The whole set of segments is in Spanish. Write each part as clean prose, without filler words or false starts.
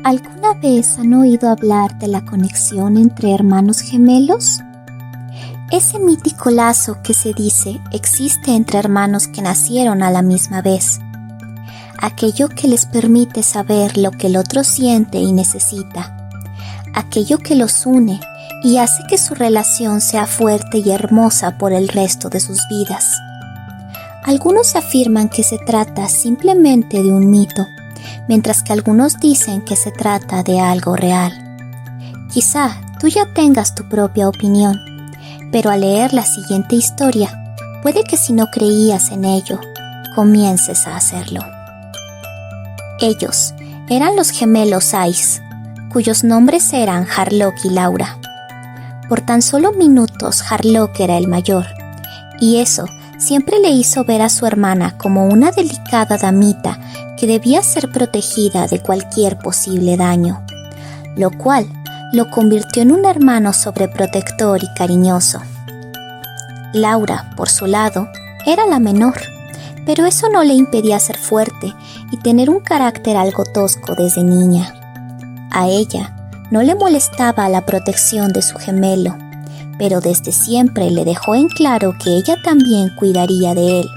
¿Alguna vez han oído hablar de la conexión entre hermanos gemelos? Ese mítico lazo que se dice existe entre hermanos que nacieron a la misma vez. Aquello que les permite saber lo que el otro siente y necesita. Aquello que los une y hace que su relación sea fuerte y hermosa por el resto de sus vidas. Algunos afirman que se trata simplemente de un mito, mientras que algunos dicen que se trata de algo real. Quizá tú ya tengas tu propia opinión, pero al leer la siguiente historia, puede que si no creías en ello, comiences a hacerlo. Ellos eran los gemelos Ice, cuyos nombres eran Harlock y Laura. Por tan solo minutos Harlock era el mayor, y eso siempre le hizo ver a su hermana como una delicada damita que debía ser protegida de cualquier posible daño, lo cual lo convirtió en un hermano sobreprotector y cariñoso. Laura, por su lado, era la menor, pero eso no le impedía ser fuerte y tener un carácter algo tosco desde niña. A ella no le molestaba la protección de su gemelo, pero desde siempre le dejó en claro que ella también cuidaría de él,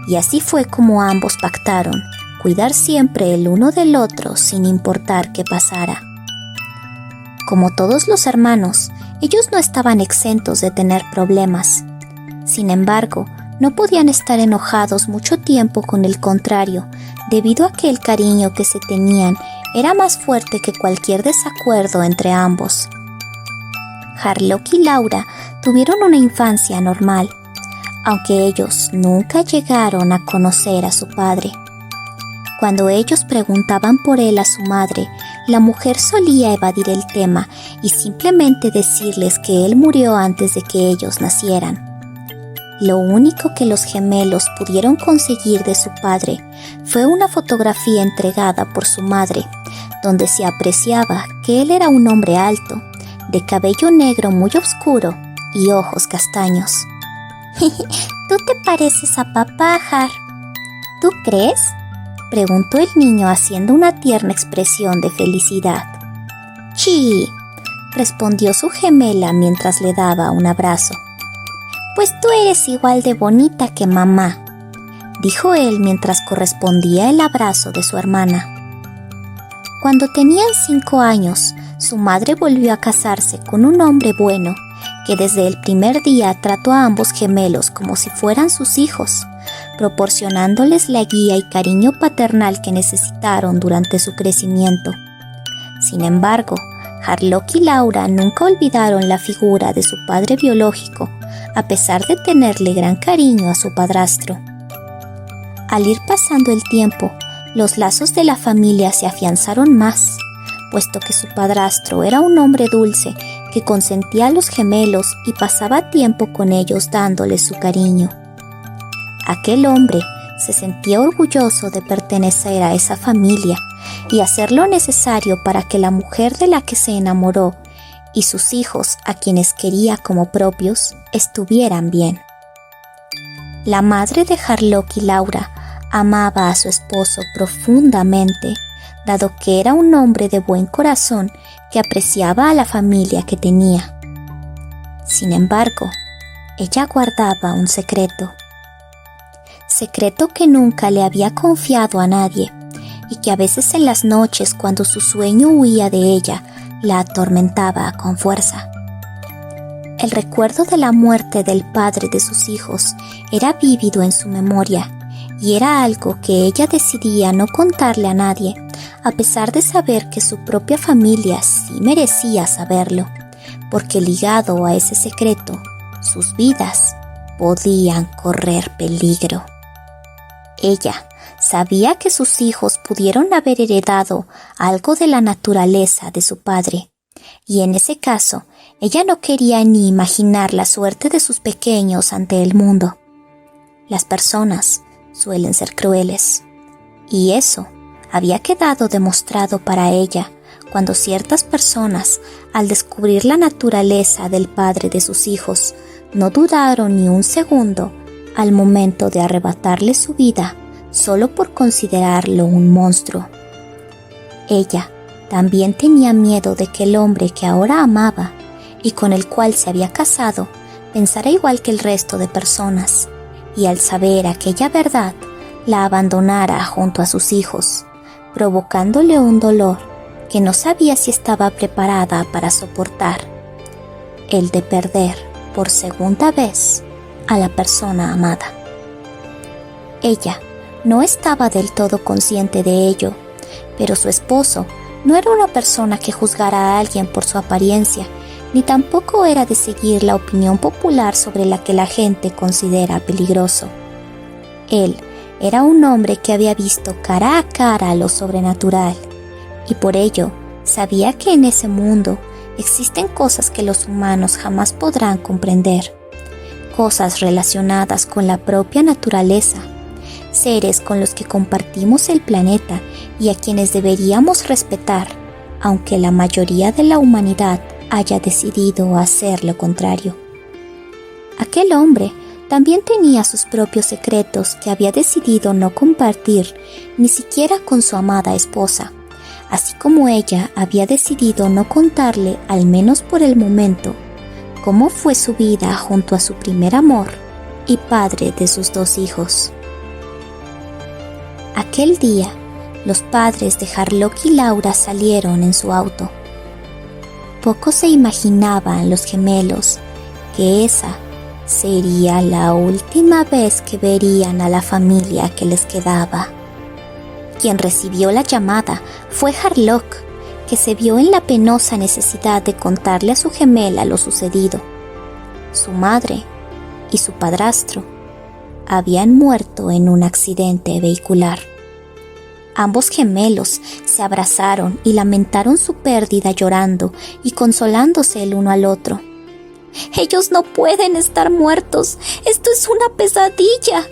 y así fue como ambos pactaron cuidar siempre el uno del otro sin importar qué pasara. Como todos los hermanos, ellos no estaban exentos de tener problemas. Sin embargo, no podían estar enojados mucho tiempo con el contrario, debido a que el cariño que se tenían era más fuerte que cualquier desacuerdo entre ambos. Harlock y Laura tuvieron una infancia normal, aunque ellos nunca llegaron a conocer a su padre. Cuando ellos preguntaban por él a su madre, la mujer solía evadir el tema y simplemente decirles que él murió antes de que ellos nacieran. Lo único que los gemelos pudieron conseguir de su padre fue una fotografía entregada por su madre, donde se apreciaba que él era un hombre alto, de cabello negro muy oscuro y ojos castaños. «Tú te pareces a papá, Har». «¿Tú crees?», preguntó el niño haciendo una tierna expresión de felicidad. «Sí», respondió su gemela mientras le daba un abrazo. «Pues tú eres igual de bonita que mamá», dijo él mientras correspondía el abrazo de su hermana. Cuando tenían 5 años, su madre volvió a casarse con un hombre bueno, que desde el primer día trató a ambos gemelos como si fueran sus hijos, proporcionándoles la guía y cariño paternal que necesitaron durante su crecimiento. Sin embargo, Harlock y Laura nunca olvidaron la figura de su padre biológico, a pesar de tenerle gran cariño a su padrastro. Al ir pasando el tiempo, los lazos de la familia se afianzaron más, puesto que su padrastro era un hombre dulce que consentía a los gemelos y pasaba tiempo con ellos dándoles su cariño. Aquel hombre se sentía orgulloso de pertenecer a esa familia y hacer lo necesario para que la mujer de la que se enamoró y sus hijos, a quienes quería como propios, estuvieran bien. La madre de Harlock y Laura amaba a su esposo profundamente, dado que era un hombre de buen corazón que apreciaba a la familia que tenía. Sin embargo, ella guardaba un secreto que nunca le había confiado a nadie y que a veces en las noches cuando su sueño huía de ella, la atormentaba con fuerza. El recuerdo de la muerte del padre de sus hijos era vívido en su memoria y era algo que ella decidía no contarle a nadie, a pesar de saber que su propia familia sí merecía saberlo, porque ligado a ese secreto, sus vidas podían correr peligro. Ella sabía que sus hijos pudieron haber heredado algo de la naturaleza de su padre, y en ese caso, ella no quería ni imaginar la suerte de sus pequeños ante el mundo. Las personas suelen ser crueles, y eso había quedado demostrado para ella cuando ciertas personas, al descubrir la naturaleza del padre de sus hijos, no dudaron ni un segundo al momento de arrebatarle su vida solo por considerarlo un monstruo. Ella También tenía miedo de que el hombre que ahora amaba y con el cual se había casado pensara igual que el resto de personas, y al saber aquella verdad la abandonara junto a sus hijos, provocándole un dolor que no sabía si estaba preparada para soportar, el de perder por segunda vez a la persona amada. Ella no estaba del todo consciente de ello, pero su esposo no era una persona que juzgara a alguien por su apariencia, ni tampoco era de seguir la opinión popular sobre la que la gente considera peligroso. Él era un hombre que había visto cara a cara lo sobrenatural, y por ello sabía que en ese mundo existen cosas que los humanos jamás podrán comprender, cosas relacionadas con la propia naturaleza, seres con los que compartimos el planeta y a quienes deberíamos respetar, aunque la mayoría de la humanidad haya decidido hacer lo contrario. Aquel hombre también tenía sus propios secretos que había decidido no compartir ni siquiera con su amada esposa, así como ella había decidido no contarle, al menos por el momento, cómo fue su vida junto a su primer amor y padre de sus 2 hijos. Aquel día, los padres de Harlock y Laura salieron en su auto. Poco se imaginaban los gemelos que esa sería la última vez que verían a la familia que les quedaba. Quien recibió la llamada fue Harlock, que se vio en la penosa necesidad de contarle a su gemela lo sucedido. Su madre y su padrastro habían muerto en un accidente vehicular. Ambos gemelos se abrazaron y lamentaron su pérdida llorando y consolándose el uno al otro. «Ellos no pueden estar muertos, esto es una pesadilla»,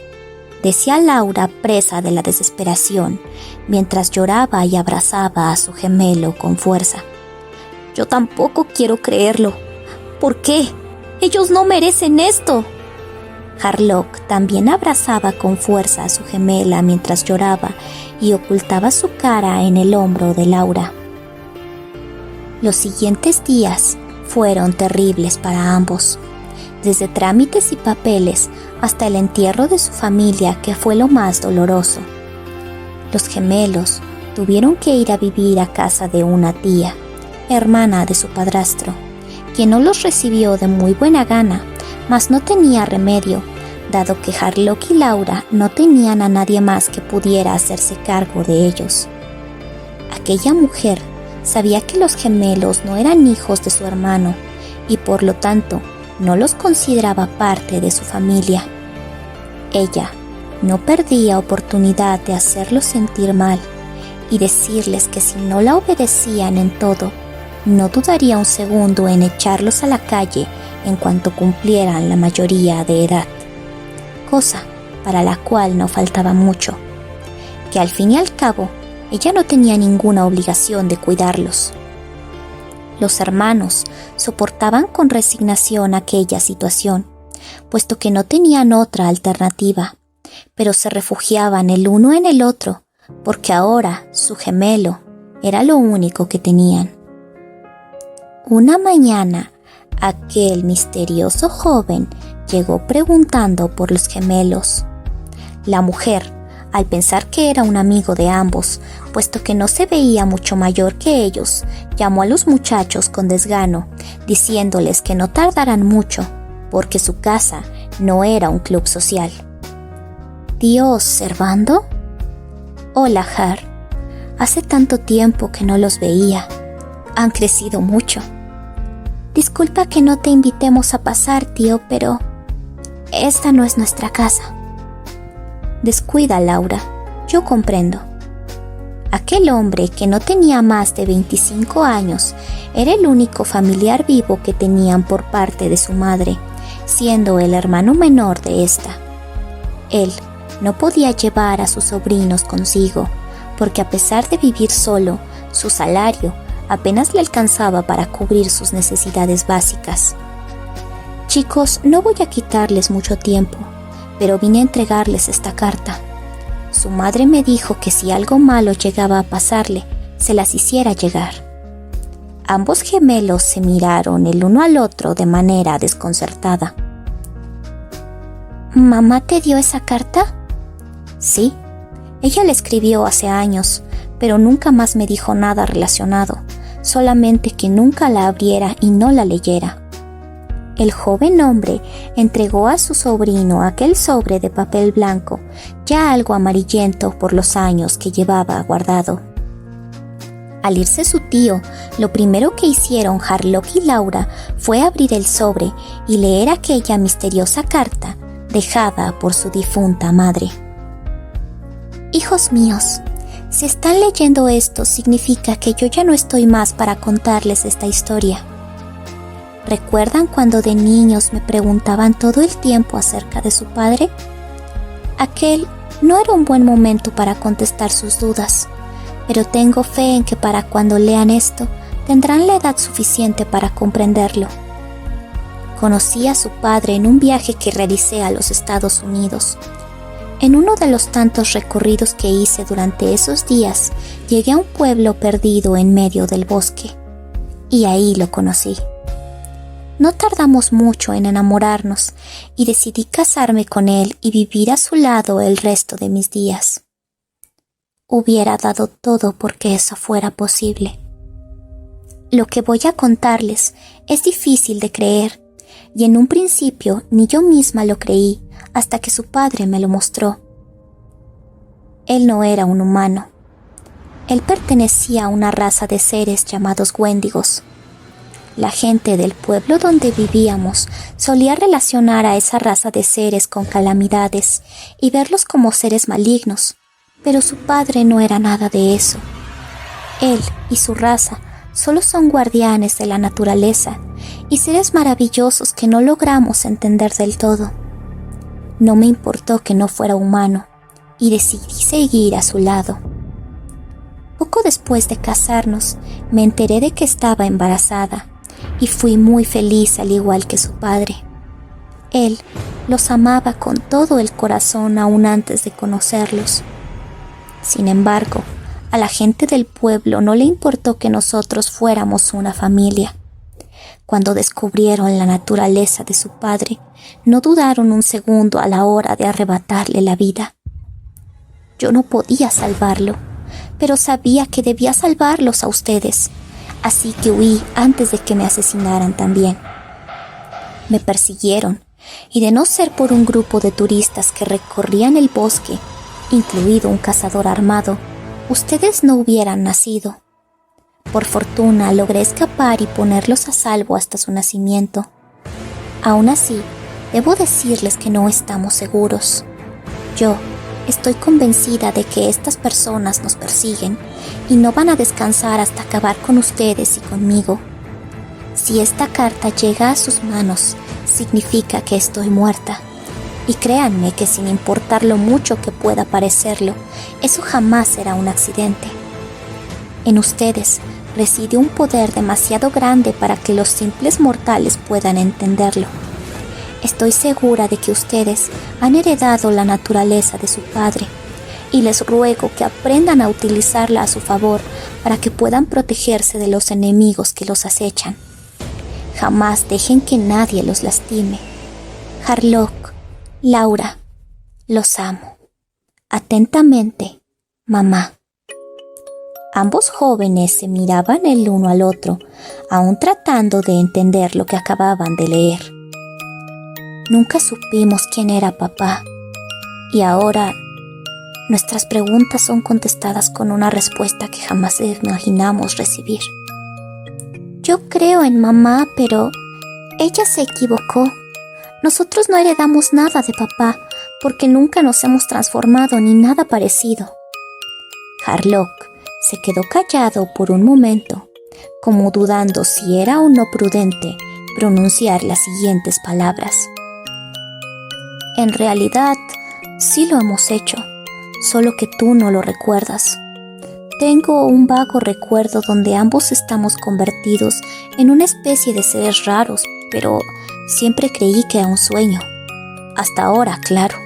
decía Laura, presa de la desesperación, mientras lloraba y abrazaba a su gemelo con fuerza. «Yo tampoco quiero creerlo. ¿Por qué? Ellos no merecen esto». Harlock también abrazaba con fuerza a su gemela mientras lloraba y ocultaba su cara en el hombro de Laura. Los siguientes días fueron terribles para ambos, desde trámites y papeles hasta el entierro de su familia, que fue lo más doloroso. Los gemelos tuvieron que ir a vivir a casa de una tía, hermana de su padrastro, quien no los recibió de muy buena gana, mas no tenía remedio, dado que Harlock y Laura no tenían a nadie más que pudiera hacerse cargo de ellos. Aquella mujer sabía que los gemelos no eran hijos de su hermano y por lo tanto no los consideraba parte de su familia. Ella no perdía oportunidad de hacerlos sentir mal y decirles que si no la obedecían en todo, no dudaría un segundo en echarlos a la calle en cuanto cumplieran la mayoría de edad, cosa para la cual no faltaba mucho, que al fin y al cabo ella no tenía ninguna obligación de cuidarlos. Los hermanos soportaban con resignación aquella situación, puesto que no tenían otra alternativa, pero se refugiaban el uno en el otro, porque ahora su gemelo era lo único que tenían. Una mañana, aquel misterioso joven llegó preguntando por los gemelos. La mujer, al pensar que era un amigo de ambos, puesto que no se veía mucho mayor que ellos, llamó a los muchachos con desgano, diciéndoles que no tardaran mucho, porque su casa no era un club social. «¿Tío Servando?» «Hola, Har. Hace tanto tiempo que no los veía. Han crecido mucho. Disculpa que no te invitemos a pasar, tío, pero esta no es nuestra casa». «Descuida, Laura. Yo comprendo». Aquel hombre, que no tenía más de 25 años, era el único familiar vivo que tenían por parte de su madre, siendo el hermano menor de esta. Él no podía llevar a sus sobrinos consigo, porque a pesar de vivir solo, su salario apenas le alcanzaba para cubrir sus necesidades básicas. «Chicos, no voy a quitarles mucho tiempo, pero vine a entregarles esta carta. Su madre me dijo que si algo malo llegaba a pasarle, se las hiciera llegar. Ambos gemelos se miraron el uno al otro de manera desconcertada. ¿Mamá te dio esa carta? Sí, ella la escribió hace años, pero nunca más me dijo nada relacionado, solamente que nunca la abriera y no la leyera. El joven hombre entregó a su sobrino aquel sobre de papel blanco, ya algo amarillento por los años que llevaba guardado. Al irse su tío, lo primero que hicieron Harlock y Laura fue abrir el sobre y leer aquella misteriosa carta dejada por su difunta madre. Hijos míos, si están leyendo esto, significa que yo ya no estoy más para contarles esta historia. ¿Recuerdan cuando de niños me preguntaban todo el tiempo acerca de su padre? Aquel no era un buen momento para contestar sus dudas, pero tengo fe en que para cuando lean esto tendrán la edad suficiente para comprenderlo. Conocí a su padre en un viaje que realicé a los Estados Unidos. En uno de los tantos recorridos que hice durante esos días, llegué a un pueblo perdido en medio del bosque, y ahí lo conocí. No tardamos mucho en enamorarnos y decidí casarme con él y vivir a su lado el resto de mis días. Hubiera dado todo porque eso fuera posible. Lo que voy a contarles es difícil de creer, y en un principio ni yo misma lo creí hasta que su padre me lo mostró. Él no era un humano. Él pertenecía a una raza de seres llamados Wendigos. La gente del pueblo donde vivíamos solía relacionar a esa raza de seres con calamidades y verlos como seres malignos, pero su padre no era nada de eso. Él y su raza solo son guardianes de la naturaleza y seres maravillosos que no logramos entender del todo. No me importó que no fuera humano y decidí seguir a su lado. Poco después de casarnos, me enteré de que estaba embarazada y fui muy feliz al igual que su padre. Él los amaba con todo el corazón aún antes de conocerlos. Sin embargo, a la gente del pueblo no le importó que nosotros fuéramos una familia. Cuando descubrieron la naturaleza de su padre, no dudaron un segundo a la hora de arrebatarle la vida. Yo no podía salvarlo, pero sabía que debía salvarlos a ustedes, así que huí antes de que me asesinaran también. Me persiguieron, y de no ser por un grupo de turistas que recorrían el bosque, incluido un cazador armado, ustedes no hubieran nacido. Por fortuna logré escapar y ponerlos a salvo hasta su nacimiento. Aún así, debo decirles que no estamos seguros. Yo estoy convencida de que estas personas nos persiguen y no van a descansar hasta acabar con ustedes y conmigo. Si esta carta llega a sus manos, significa que estoy muerta. Y créanme que sin importar lo mucho que pueda parecerlo, eso jamás será un accidente. En ustedes reside un poder demasiado grande para que los simples mortales puedan entenderlo. Estoy segura de que ustedes han heredado la naturaleza de su padre y les ruego que aprendan a utilizarla a su favor para que puedan protegerse de los enemigos que los acechan. Jamás dejen que nadie los lastime. Harlock, Laura, los amo. Atentamente, mamá. Ambos jóvenes se miraban el uno al otro, aún tratando de entender lo que acababan de leer. Nunca supimos quién era papá, y ahora nuestras preguntas son contestadas con una respuesta que jamás imaginamos recibir. Yo creo en mamá, pero ella se equivocó. Nosotros no heredamos nada de papá, porque nunca nos hemos transformado ni nada parecido. Harlock se quedó callado por un momento, como dudando si era o no prudente pronunciar las siguientes palabras. En realidad, sí lo hemos hecho, solo que tú no lo recuerdas. Tengo un vago recuerdo donde ambos estamos convertidos en una especie de seres raros, pero siempre creí que era un sueño. Hasta ahora, claro.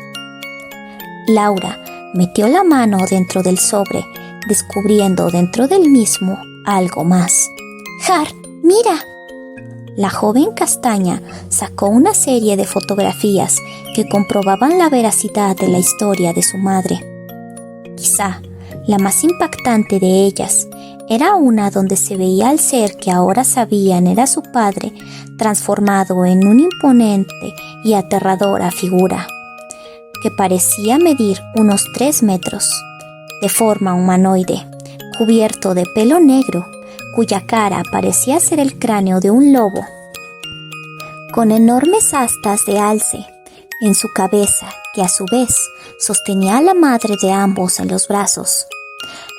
Laura metió la mano dentro del sobre descubriendo dentro del mismo algo más. ¡Har, mira! La joven castaña sacó una serie de fotografías que comprobaban la veracidad de la historia de su madre. Quizá la más impactante de ellas era una donde se veía al ser que ahora sabían era su padre transformado en una imponente y aterradora figura, que parecía medir unos 3 metros, de forma humanoide, cubierto de pelo negro, cuya cara parecía ser el cráneo de un lobo, con enormes astas de alce en su cabeza, que a su vez sostenía a la madre de ambos en los brazos.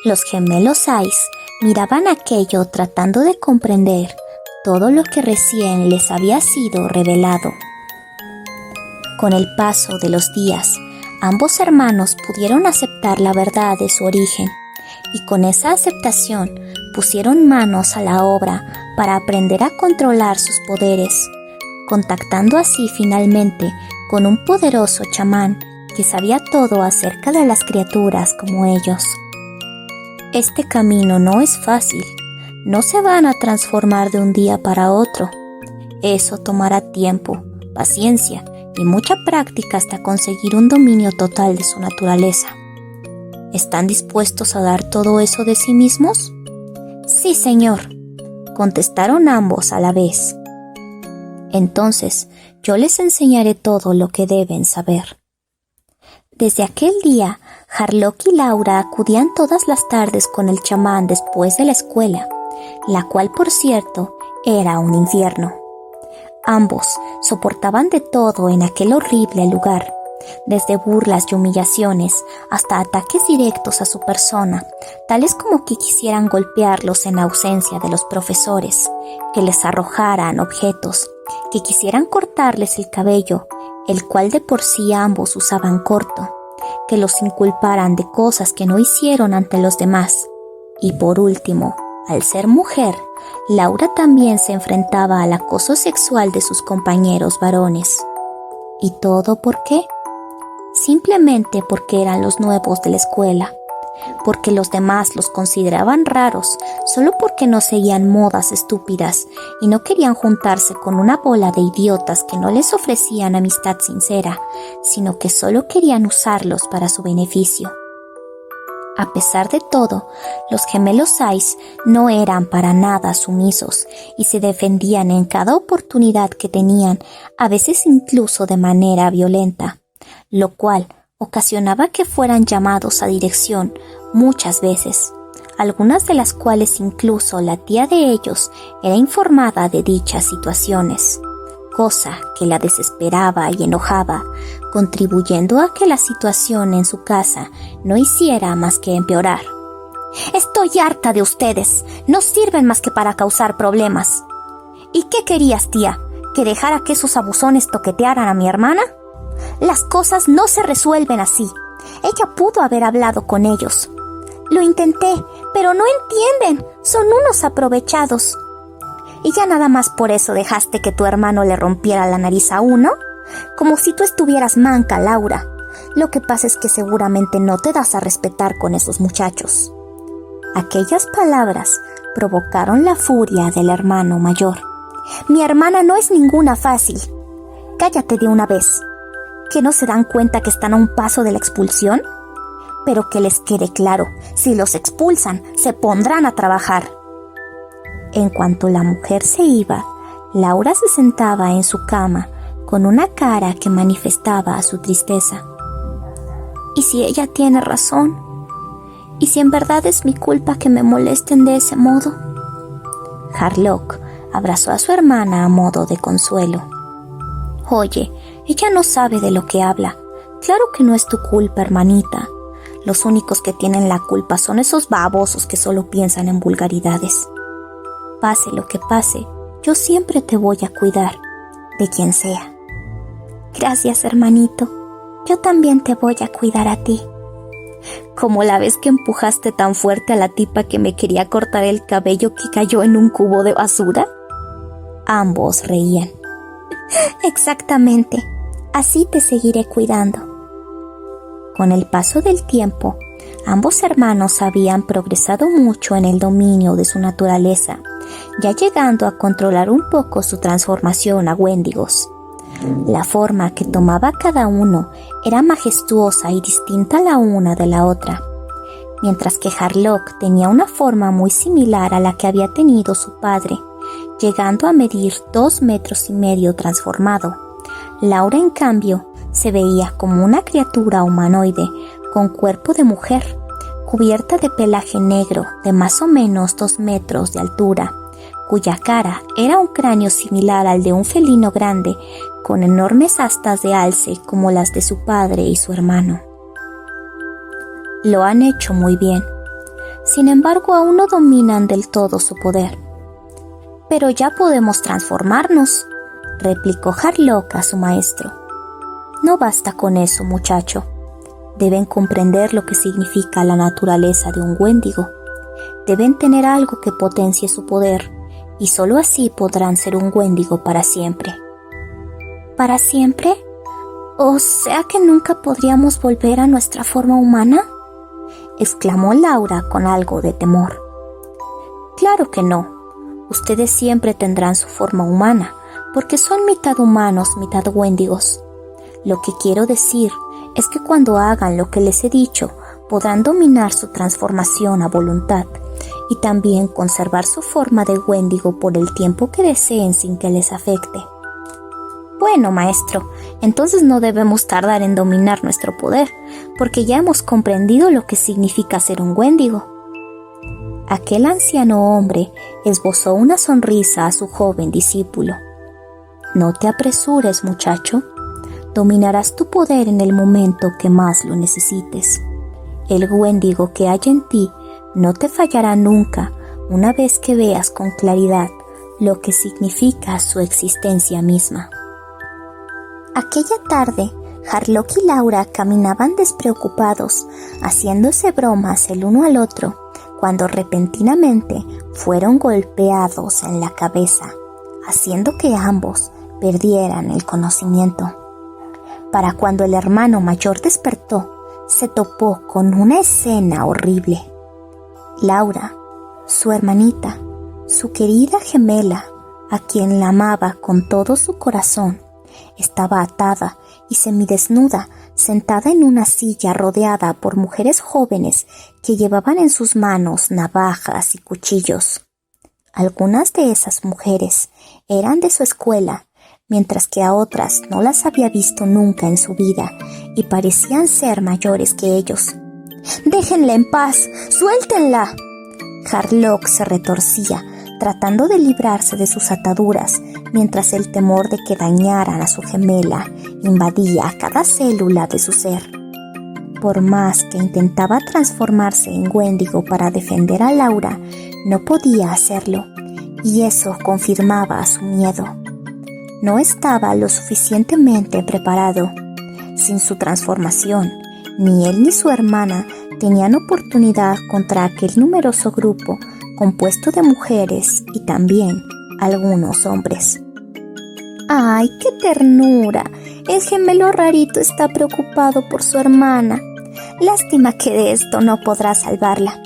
Los gemelos Sais miraban aquello tratando de comprender todo lo que recién les había sido revelado. Con el paso de los días, ambos hermanos pudieron aceptar la verdad de su origen, y con esa aceptación pusieron manos a la obra para aprender a controlar sus poderes, contactando así finalmente con un poderoso chamán que sabía todo acerca de las criaturas como ellos. Este camino no es fácil, no se van a transformar de un día para otro. Eso tomará tiempo, paciencia y mucha práctica hasta conseguir un dominio total de su naturaleza. ¿Están dispuestos a dar todo eso de sí mismos? Sí, señor, contestaron ambos a la vez. Entonces, yo les enseñaré todo lo que deben saber. Desde aquel día, Harlock y Laura acudían todas las tardes con el chamán después de la escuela, la cual, por cierto, era un infierno. Ambos soportaban de todo en aquel horrible lugar, desde burlas y humillaciones hasta ataques directos a su persona, tales como que quisieran golpearlos en ausencia de los profesores, que les arrojaran objetos, que quisieran cortarles el cabello, el cual de por sí ambos usaban corto, que los inculparan de cosas que no hicieron ante los demás. Y por último, al ser mujer, Laura también se enfrentaba al acoso sexual de sus compañeros varones. ¿Y todo por qué? Simplemente porque eran los nuevos de la escuela, porque los demás los consideraban raros solo porque no seguían modas estúpidas y no querían juntarse con una bola de idiotas que no les ofrecían amistad sincera, sino que solo querían usarlos para su beneficio. A pesar de todo, los gemelos Sais no eran para nada sumisos y se defendían en cada oportunidad que tenían, a veces incluso de manera violenta, lo cual ocasionaba que fueran llamados a dirección muchas veces, algunas de las cuales incluso la tía de ellos era informada de dichas situaciones, cosa que la desesperaba y enojaba, contribuyendo a que la situación en su casa no hiciera más que empeorar. «Estoy harta de ustedes, no sirven más que para causar problemas». «¿Y qué querías, tía? ¿Que dejara que esos abusones toquetearan a mi hermana?» «Las cosas no se resuelven así. Ella pudo haber hablado con ellos». «Lo intenté, pero no entienden, son unos aprovechados». ¿Y ya nada más por eso dejaste que tu hermano le rompiera la nariz a uno? Como si tú estuvieras manca, Laura. Lo que pasa es que seguramente no te das a respetar con esos muchachos». Aquellas palabras provocaron la furia del hermano mayor. «Mi hermana no es ninguna fácil. Cállate de una vez. ¿Que no se dan cuenta que están a un paso de la expulsión? Pero que les quede claro, si los expulsan, se pondrán a trabajar». En cuanto la mujer se iba, Laura se sentaba en su cama con una cara que manifestaba su tristeza. ¿Y si ella tiene razón? ¿Y si en verdad es mi culpa que me molesten de ese modo? Harlock abrazó a su hermana a modo de consuelo. «Oye, ella no sabe de lo que habla. Claro que no es tu culpa, hermanita. Los únicos que tienen la culpa son esos babosos que solo piensan en vulgaridades. Pase lo que pase, yo siempre te voy a cuidar, de quien sea». «Gracias, hermanito. Yo también te voy a cuidar a ti». «¿Como la vez que empujaste tan fuerte a la tipa que me quería cortar el cabello que cayó en un cubo de basura?» Ambos reían. «Exactamente. Así te seguiré cuidando». Con el paso del tiempo, Ambos hermanos habían progresado mucho en el dominio de su naturaleza, ya llegando a controlar un poco su transformación a Wendigos. La forma que tomaba cada uno era majestuosa y distinta la una de la otra. Mientras que Harlock tenía una forma muy similar a la que había tenido su padre, llegando a medir 2,5 metros transformado. Laura, en cambio, se veía como una criatura humanoide con cuerpo de mujer, cubierta de pelaje negro de más o menos 2 metros de altura, cuya cara era un cráneo similar al de un felino grande, con enormes astas de alce como las de su padre y su hermano. Lo han hecho muy bien. Sin embargo, aún no dominan del todo su poder. Pero ya podemos transformarnos, replicó Harlock a su maestro. No basta con eso, muchacho. Deben comprender lo que significa la naturaleza de un Wendigo. Deben tener algo que potencie su poder, y solo así podrán ser un Wendigo para siempre. ¿Para siempre? ¿O sea que nunca podríamos volver a nuestra forma humana?, exclamó Laura con algo de temor. Claro que no. Ustedes siempre tendrán su forma humana, porque son mitad humanos, mitad Wendigos. Lo que quiero decir es que cuando hagan lo que les he dicho, podrán dominar su transformación a voluntad y también conservar su forma de Wendigo por el tiempo que deseen sin que les afecte. Bueno, maestro, entonces no debemos tardar en dominar nuestro poder, porque ya hemos comprendido lo que significa ser un Wendigo. Aquel anciano hombre esbozó una sonrisa a su joven discípulo. No te apresures, muchacho. Dominarás tu poder en el momento que más lo necesites. El Wendigo que hay en ti no te fallará nunca una vez que veas con claridad lo que significa su existencia misma. Aquella tarde, Harlock y Laura caminaban despreocupados, haciéndose bromas el uno al otro, cuando repentinamente fueron golpeados en la cabeza, haciendo que ambos perdieran el conocimiento. Para cuando el hermano mayor despertó, se topó con una escena horrible. Laura, su hermanita, su querida gemela, a quien la amaba con todo su corazón, estaba atada y semidesnuda, sentada en una silla rodeada por mujeres jóvenes que llevaban en sus manos navajas y cuchillos. Algunas de esas mujeres eran de su escuela, mientras que a otras no las había visto nunca en su vida y parecían ser mayores que ellos. «¡Déjenla en paz! ¡Suéltenla!». Harlock se retorcía, tratando de librarse de sus ataduras, mientras el temor de que dañaran a su gemela invadía cada célula de su ser. Por más que intentaba transformarse en Wendigo para defender a Laura, no podía hacerlo, y eso confirmaba su miedo. No estaba lo suficientemente preparado. Sin su transformación, ni él ni su hermana tenían oportunidad contra aquel numeroso grupo compuesto de mujeres y también algunos hombres. ¡Ay, qué ternura! El gemelo rarito está preocupado por su hermana. Lástima que de esto no podrá salvarla.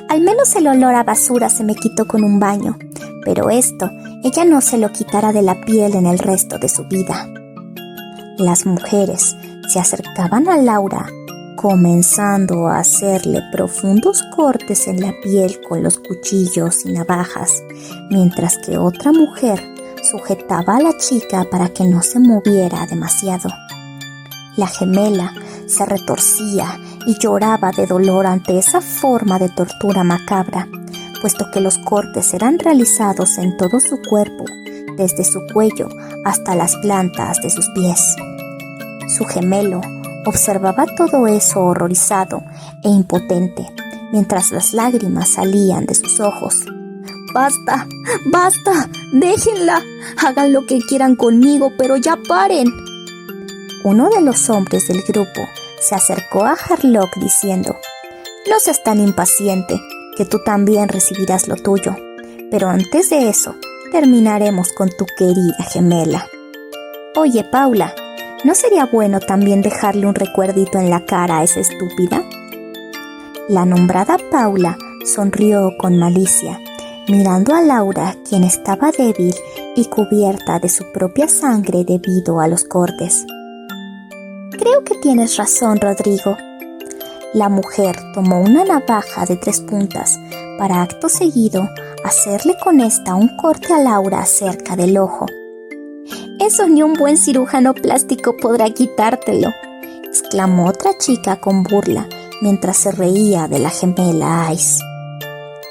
Al menos el olor a basura se me quitó con un baño, pero esto ella no se lo quitará de la piel en el resto de su vida. Las mujeres se acercaban a Laura, comenzando a hacerle profundos cortes en la piel con los cuchillos y navajas, mientras que otra mujer sujetaba a la chica para que no se moviera demasiado. La gemela se retorcía y lloraba de dolor ante esa forma de tortura macabra, puesto que los cortes eran realizados en todo su cuerpo, desde su cuello hasta las plantas de sus pies. Su gemelo observaba todo eso horrorizado e impotente, mientras las lágrimas salían de sus ojos. ¡Basta! ¡Basta! ¡Déjenla! Hagan lo que quieran conmigo, pero ya paren. Uno de los hombres del grupo se acercó a Harlock diciendo: «No seas tan impaciente, que tú también recibirás lo tuyo. Pero antes de eso, terminaremos con tu querida gemela». «Oye, Paula, ¿no sería bueno también dejarle un recuerdito en la cara a esa estúpida?». La nombrada Paula sonrió con malicia, mirando a Laura, quien estaba débil y cubierta de su propia sangre debido a los cortes. Creo que tienes razón, Rodrigo. La mujer tomó una navaja de 3 puntas para acto seguido hacerle con esta un corte a Laura cerca del ojo. Eso ni un buen cirujano plástico podrá quitártelo, exclamó otra chica con burla mientras se reía de la gemela Ice.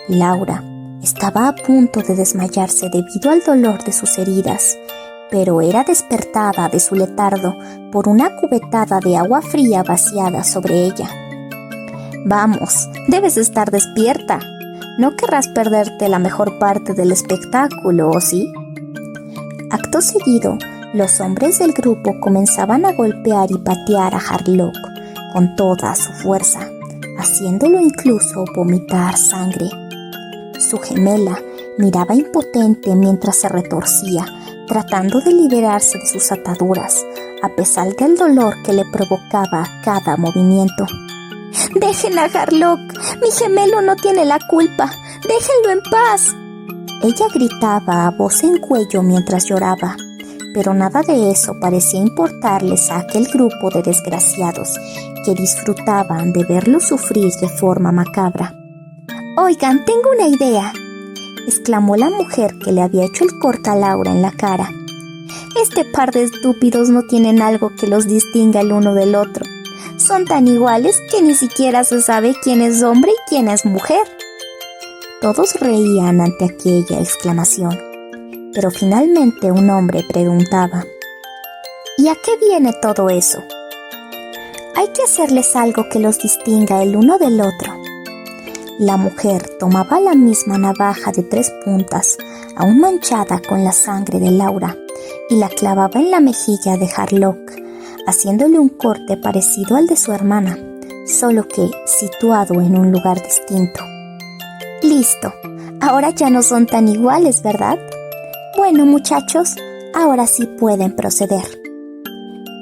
Laura estaba a punto de desmayarse debido al dolor de sus heridas, pero era despertada de su letargo por una cubetada de agua fría vaciada sobre ella. Vamos, debes estar despierta. No querrás perderte la mejor parte del espectáculo, ¿o sí? Acto seguido, los hombres del grupo comenzaban a golpear y patear a Harlock con toda su fuerza, haciéndolo incluso vomitar sangre. Su gemela miraba impotente mientras se retorcía, tratando de liberarse de sus ataduras, a pesar del dolor que le provocaba cada movimiento. ¡Dejen a Harlock! ¡Mi gemelo no tiene la culpa! ¡Déjenlo en paz! Ella gritaba a voz en cuello mientras lloraba, pero nada de eso parecía importarles a aquel grupo de desgraciados que disfrutaban de verlo sufrir de forma macabra. «Oigan, tengo una idea», exclamó la mujer que le había hecho el corte a Laura en la cara. «Este par de estúpidos no tienen algo que los distinga el uno del otro. Son tan iguales que ni siquiera se sabe quién es hombre y quién es mujer». Todos reían ante aquella exclamación, pero finalmente un hombre preguntaba: «¿Y a qué viene todo eso?» «Hay que hacerles algo que los distinga el uno del otro». La mujer tomaba la misma navaja de 3 puntas, aún manchada con la sangre de Laura, y la clavaba en la mejilla de Harlock, haciéndole un corte parecido al de su hermana, solo que situado en un lugar distinto. «Listo, ahora ya no son tan iguales, ¿verdad? Bueno, muchachos, ahora sí pueden proceder».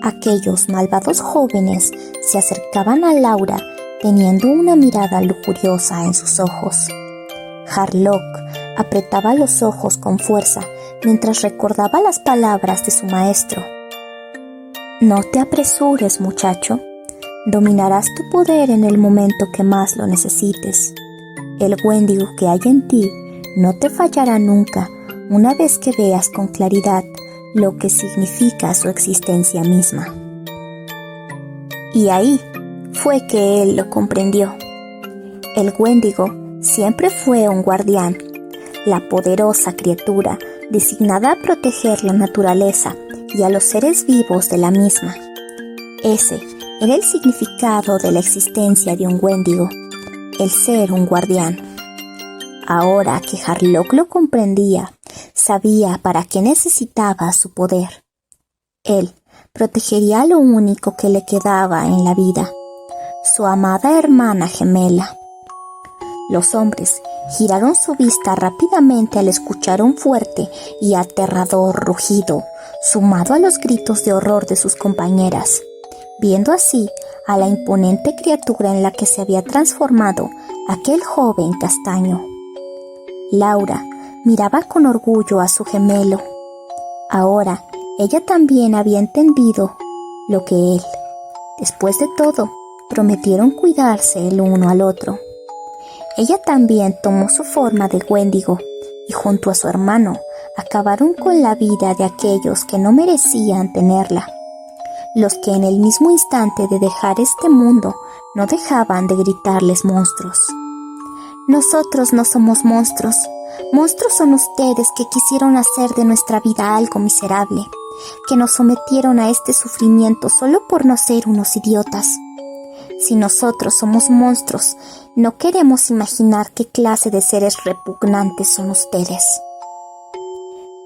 Aquellos malvados jóvenes se acercaban a Laura teniendo una mirada lujuriosa en sus ojos. Harlock apretaba los ojos con fuerza mientras recordaba las palabras de su maestro. «No te apresures, muchacho. Dominarás tu poder en el momento que más lo necesites. El Wendigo que hay en ti no te fallará nunca una vez que veas con claridad lo que significa su existencia misma». Y ahí fue que él lo comprendió. El Wendigo siempre fue un guardián, la poderosa criatura designada a proteger la naturaleza y a los seres vivos de la misma. Ese era el significado de la existencia de un Wendigo, el ser un guardián. Ahora que Harlock lo comprendía, sabía para qué necesitaba su poder. Él protegería lo único que le quedaba en la vida: su amada hermana gemela. Los hombres giraron su vista rápidamente al escuchar un fuerte y aterrador rugido, sumado a los gritos de horror de sus compañeras, viendo así a la imponente criatura en la que se había transformado aquel joven castaño. Laura miraba con orgullo a su gemelo. Ahora ella también había entendido lo que él. Después de todo, prometieron cuidarse el uno al otro. Ella también tomó su forma de Wendigo y junto a su hermano acabaron con la vida de aquellos que no merecían tenerla, los que en el mismo instante de dejar este mundo no dejaban de gritarles monstruos. «Nosotros no somos monstruos. Monstruos son ustedes que quisieron hacer de nuestra vida algo miserable, que nos sometieron a este sufrimiento solo por no ser unos idiotas. Si nosotros somos monstruos, no queremos imaginar qué clase de seres repugnantes son ustedes».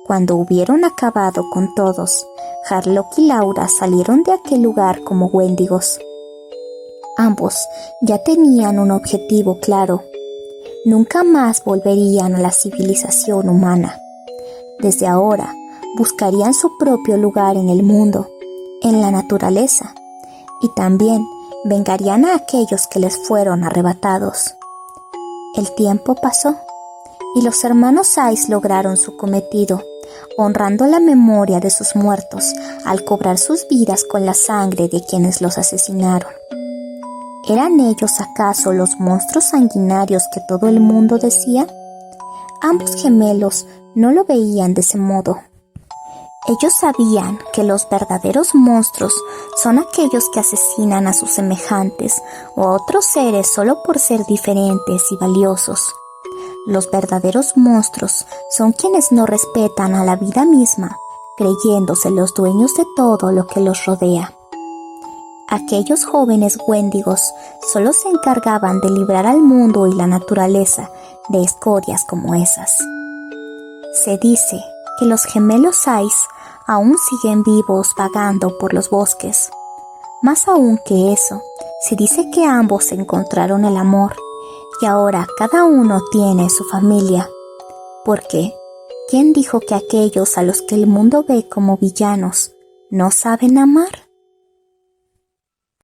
Cuando hubieron acabado con todos, Harlock y Laura salieron de aquel lugar como Wendigos. Ambos ya tenían un objetivo claro: nunca más volverían a la civilización humana. Desde ahora buscarían su propio lugar en el mundo, en la naturaleza y también vengarían a aquellos que les fueron arrebatados. El tiempo pasó y los hermanos Sais lograron su cometido, honrando la memoria de sus muertos al cobrar sus vidas con la sangre de quienes los asesinaron. ¿Eran ellos acaso los monstruos sanguinarios que todo el mundo decía? Ambos gemelos no lo veían de ese modo. Ellos sabían que los verdaderos monstruos son aquellos que asesinan a sus semejantes o a otros seres solo por ser diferentes y valiosos. Los verdaderos monstruos son quienes no respetan a la vida misma, creyéndose los dueños de todo lo que los rodea. Aquellos jóvenes Wendigos solo se encargaban de librar al mundo y la naturaleza de escorias como esas. Se dice que los gemelos Sais aún siguen vivos vagando por los bosques. Más aún que eso, se dice que ambos encontraron el amor y ahora cada uno tiene su familia. Porque, ¿quién dijo que aquellos a los que el mundo ve como villanos no saben amar?